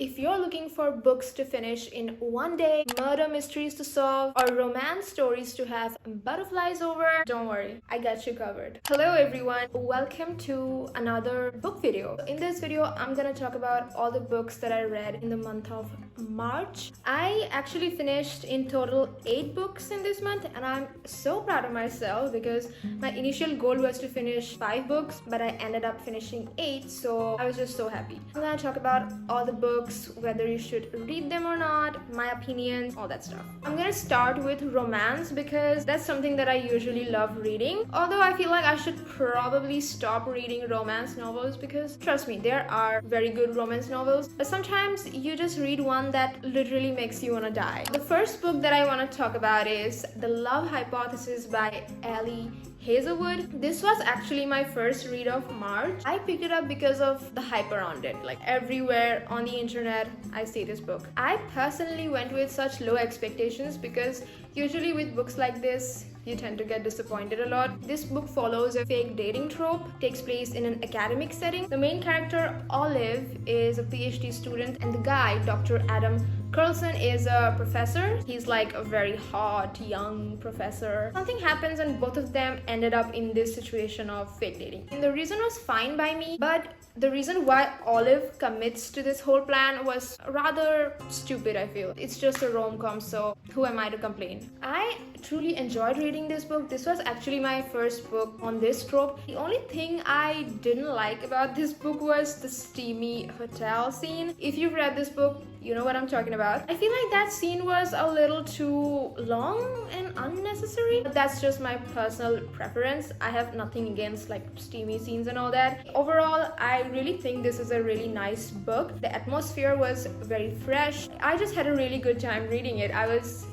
If you're looking for books to finish in one day, murder mysteries to solve, or romance stories to have butterflies over, don't worry, I got you covered. Hello everyone, welcome to another book video. In this video, I'm gonna talk about all the books that I read in the month of March. I actually finished in total 8 books in this month, and I'm so proud of myself because my initial goal was to finish 5 books, but I ended up finishing 8, so I was just so happy. I'm gonna talk about all the books, whether you should read them or not, my opinions, all that stuff. I'm gonna start with romance because that's something that I usually love reading. Although I feel like I should probably stop reading romance novels because trust me, there are very good romance novels, but sometimes you just read one that literally makes you wanna die. The first book that I wanna talk about is The Love Hypothesis by Ali Hazelwood. This was actually my first read of March. I picked it up because of the hype around it. Like everywhere on the internet, I see this book. I personally went with such low expectations because usually with books like this, you tend to get disappointed a lot. This book follows a fake dating trope, takes place in an academic setting. The main character, Olive, is a PhD student, and the guy, Dr. Adam Carlson, is a professor. He's like a very hot, young professor. Something happens and both of them ended up in this situation of fake dating. And the reason was fine by me, but the reason why Olive commits to this whole plan was rather stupid, I feel. It's just a rom-com, so who am I to complain? I truly enjoyed reading this book. This was actually my first book on this trope. The only thing I didn't like about this book was the steamy hotel scene. If you've read this book, you know what I'm talking about. I feel like that scene was a little too long and unnecessary, but that's just my personal preference. I have nothing against like steamy scenes and all that. Overall, I really think this is a really nice book. The atmosphere was very fresh. I just had a really good time reading it. I was,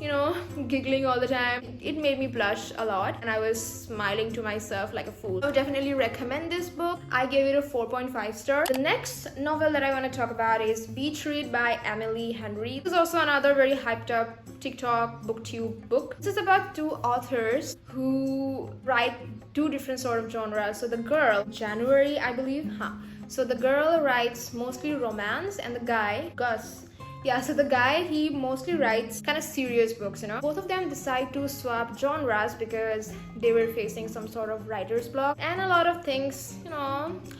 giggling all the time. It made me blush a lot, and I was smiling to myself like a fool. I would definitely recommend this book. I gave it a 4.5 star. The next novel that I want to talk about is Beach Read by Emily Henry. This is also another very hyped up TikTok booktube book. This is about 2 authors who write 2 different sort of genres. So the girl, January, I believe, So the girl writes mostly romance, and the guy, Gus, so the guy, he mostly writes kind of serious books, Both of them decide to swap genres because they were facing some sort of writer's block, and a lot of things,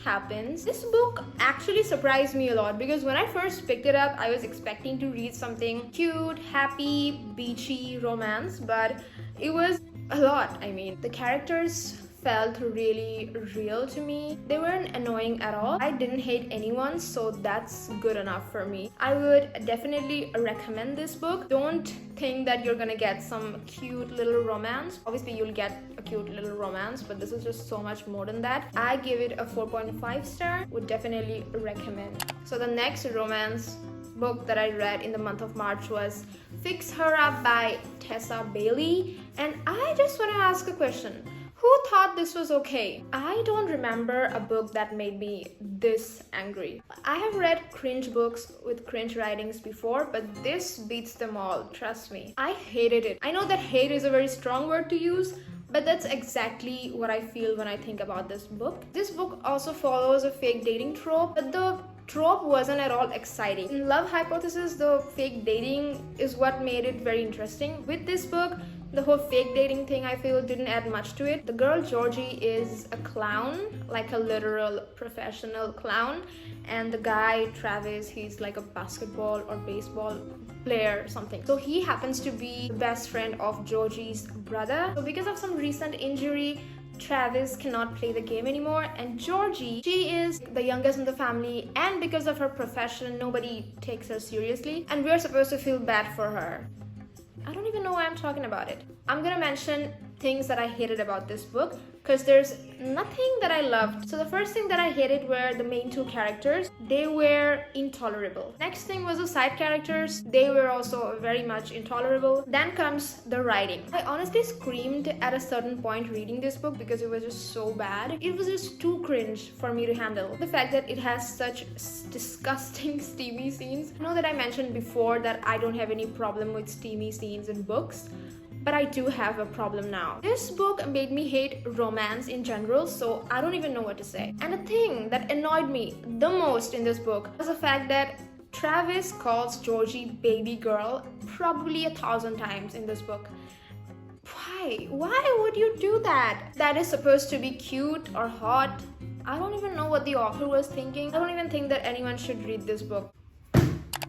happens. This book actually surprised me a lot because when I first picked it up, I was expecting to read something cute, happy, beachy romance, but it was a lot. I mean, the characters felt really real to me. They weren't annoying at all. I didn't hate anyone, so that's good enough for me. I would definitely recommend this book. Don't think that you're gonna get some cute little romance. Obviously, you'll get a cute little romance, but this is just so much more than that. I give it a 4.5 star. Would definitely recommend. So the next romance book that I read in the month of March was Fix Her Up by Tessa Bailey. And I just want to ask a question. Who thought this was okay? I don't remember a book that made me this angry. I have read cringe books with cringe writings before, but this beats them all, trust me. I hated it. I know that hate is a very strong word to use, but that's exactly what I feel when I think about this book. This book also follows a fake dating trope, but the trope wasn't at all exciting. In Love Hypothesis, the fake dating is what made it very interesting. With this book, the whole fake dating thing, I feel, didn't add much to it. The girl, Georgie, is a clown, like a literal professional clown. And the guy, Travis, he's like a basketball or baseball player or something. So he happens to be the best friend of Georgie's brother. So because of some recent injury, Travis cannot play the game anymore, and Georgie, she is the youngest in the family, and because of her profession, nobody takes her seriously, and we're supposed to feel bad for her. I don't even know why I'm talking about it. I'm gonna mention things that I hated about this book because there's nothing that I loved. So the first thing that I hated were the main 2 characters. They were intolerable. Next thing was the side characters. They were also very much intolerable. Then comes the writing. I honestly screamed at a certain point reading this book because it was just so bad. It was just too cringe for me to handle. The fact that it has such disgusting steamy scenes. I know that I mentioned before that I don't have any problem with steamy scenes in books, but I do have a problem now. This book made me hate romance in general, so I don't even know what to say. And the thing that annoyed me the most in this book was the fact that Travis calls Georgie baby girl probably 1,000 times in this book. Why? Why would you do that? That is supposed to be cute or hot. I don't even know what the author was thinking. I don't even think that anyone should read this book.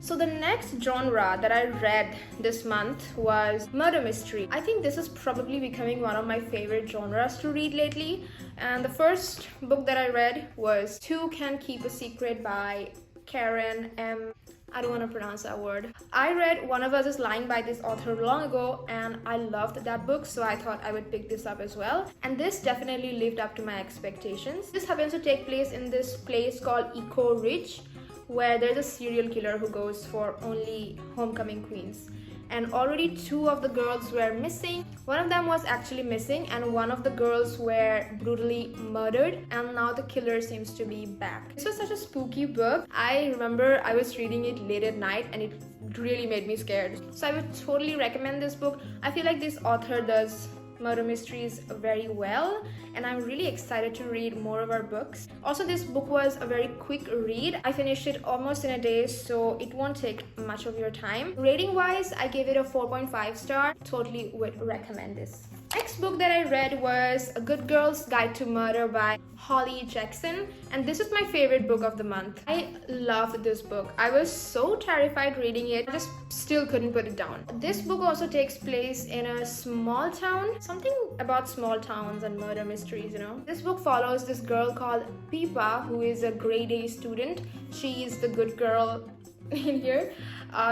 So the next genre that I read this month was murder mystery. I think this is probably becoming one of my favorite genres to read lately. And the first book that I read was Two Can Keep a Secret by Karen M. I don't want to pronounce that word. I read One of Us is Lying by this author long ago and I loved that book, so I thought I would pick this up as well. And this definitely lived up to my expectations. This happens to take place in this place called Echo Ridge, where there's a serial killer who goes for only homecoming queens. And already 2 of the girls were missing. One of them was actually missing and one of the girls were brutally murdered, and now the killer seems to be back. This was such a spooky book. I remember I was reading it late at night and it really made me scared. So I would totally recommend this book. I feel like this author does murder mysteries very well and I'm really excited to read more of her books. Also, this book was a very quick read. I finished it almost in a day, so it won't take much of your time. Rating wise, I gave it a 4.5 star. Totally would recommend this. Next book that I read was A Good Girl's Guide to Murder by Holly Jackson, and this is my favorite book of the month. I loved this book. I was so terrified reading it, I just still couldn't put it down. This book also takes place in a small town. Something about small towns and murder mysteries, you know. This book follows this girl called Pipa, who is a grade A student. She is the good girl in here.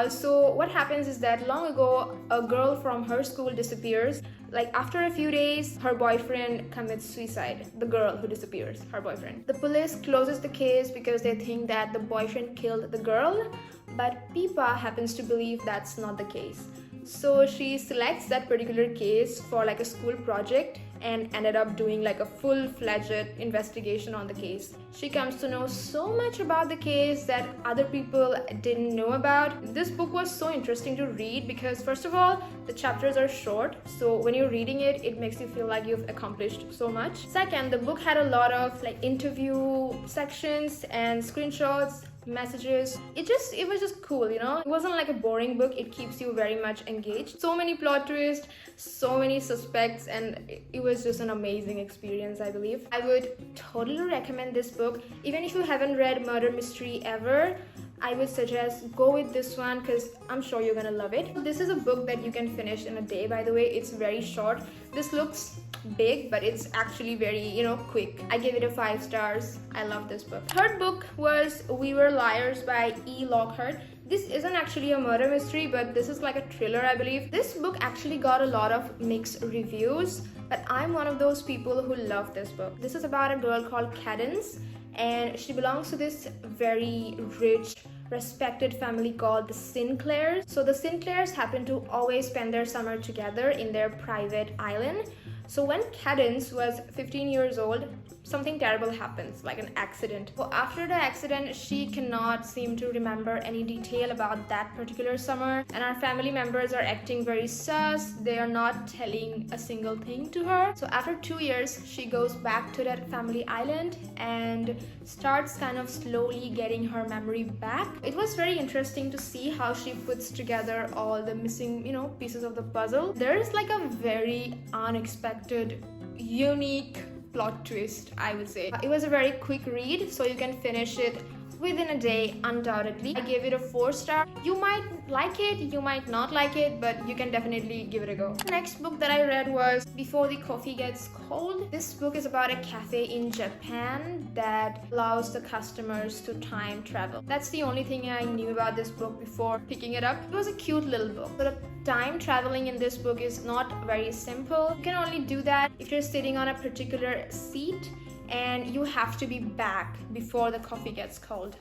So what happens is that long ago, a girl from her school disappears. Like after a few days, her boyfriend commits suicide. The girl who disappears, her boyfriend. The police closes the case because they think that the boyfriend killed the girl, but Pipa happens to believe that's not the case. So she selects that particular case for like a school project and ended up doing like a full-fledged investigation on the case. She comes to know so much about the case that other people didn't know about. This book was so interesting to read because first of all, the chapters are short, so when you're reading it, it makes you feel like you've accomplished so much. Second, the book had a lot of like interview sections and screenshots, messages. It was just cool, you know. It wasn't like a boring book. It keeps you very much engaged. So many plot twists, so many suspects, and it was just an amazing experience, I believe. I would totally recommend this book. Even if you haven't read murder mystery ever, I would suggest go with this one because I'm sure you're gonna love it. This is a book that you can finish in a day, by the way. It's very short. This looks big, but it's actually very, you know, quick. I give it a 5 stars. I love this book. Third book was We Were Liars by E. Lockhart. This isn't actually a murder mystery, but this is like a thriller, I believe. This book actually got a lot of mixed reviews, but I'm one of those people who love this book. This is about a girl called Cadence, and she belongs to this very rich, respected family called the Sinclairs. So the Sinclairs happen to always spend their summer together in their private island. So when Cadence was 15 years old, something terrible happens, like an accident. So after the accident, she cannot seem to remember any detail about that particular summer, and our family members are acting very sus. They are not telling a single thing to her. So after 2 years, she goes back to that family island and starts kind of slowly getting her memory back. It was very interesting to see how she puts together all the missing, you know, pieces of the puzzle. There is like a very unexpected, unique plot twist, I would say. It was a very quick read, so you can finish it within a day, undoubtedly. I gave it a 4 star. You might like it, you might not like it, but you can definitely give it a go. The next book that I read was Before the Coffee Gets Cold. This book is about a cafe in Japan that allows the customers to time travel. That's the only thing I knew about this book before picking it up. It was a cute little book, but time traveling in this book is not very simple. You can only do that if you're sitting on a particular seat and you have to be back before the coffee gets cold.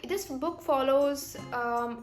This book follows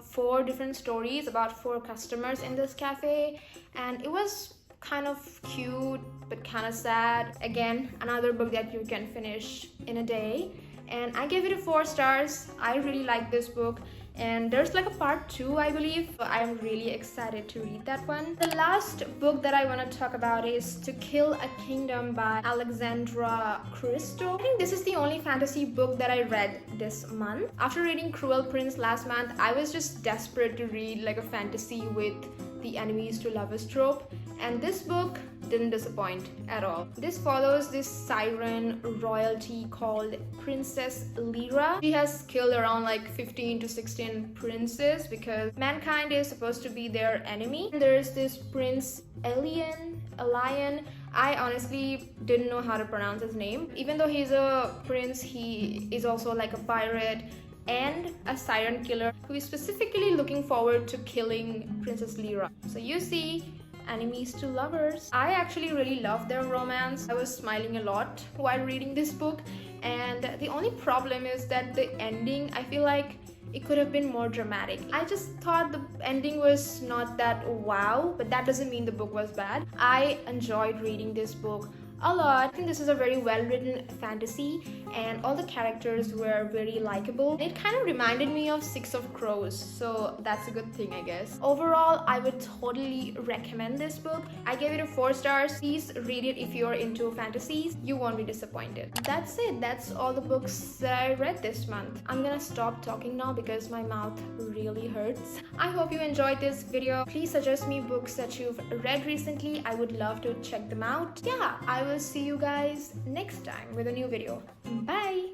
4 different stories about 4 customers in this cafe, and it was kind of cute but kind of sad. Again, another book that you can finish in a day, and I gave it a 4 stars. I really like this book. and there's like a part 2, I believe. I'm really excited to read that one. The last book that I want to talk about is To Kill a Kingdom by Alexandra Christo. I think this is the only fantasy book that I read this month. After reading Cruel Prince last month, I was just desperate to read like a fantasy with the enemies to lovers trope, and this book didn't disappoint at all. This follows this siren royalty called Princess Lyra. She has killed around like 15 to 16 princes because mankind is supposed to be their enemy. And there's this Prince Elian. I honestly didn't know how to pronounce his name. Even though he's a prince, he is also like a pirate and a siren killer who is specifically looking forward to killing Princess Lyra. So you see, enemies to lovers. I actually really love their romance. I was smiling a lot while reading this book, and the only problem is that the ending, I feel like it could have been more dramatic. I just thought the ending was not that wow, but that doesn't mean the book was bad. I enjoyed reading this book a lot. I think this is a very well written fantasy, and all the characters were very likable. It kind of reminded me of Six of Crows, so that's a good thing, I guess. Overall, I would totally recommend this book. I gave it a 4 stars. Please read it if you're into fantasies. You won't be disappointed. That's it. That's all the books that I read this month. I'm gonna stop talking now because my mouth really hurts. I hope you enjoyed this video. Please suggest me books that you've read recently. I would love to check them out. Yeah, I will see you guys next time with a new video. Bye!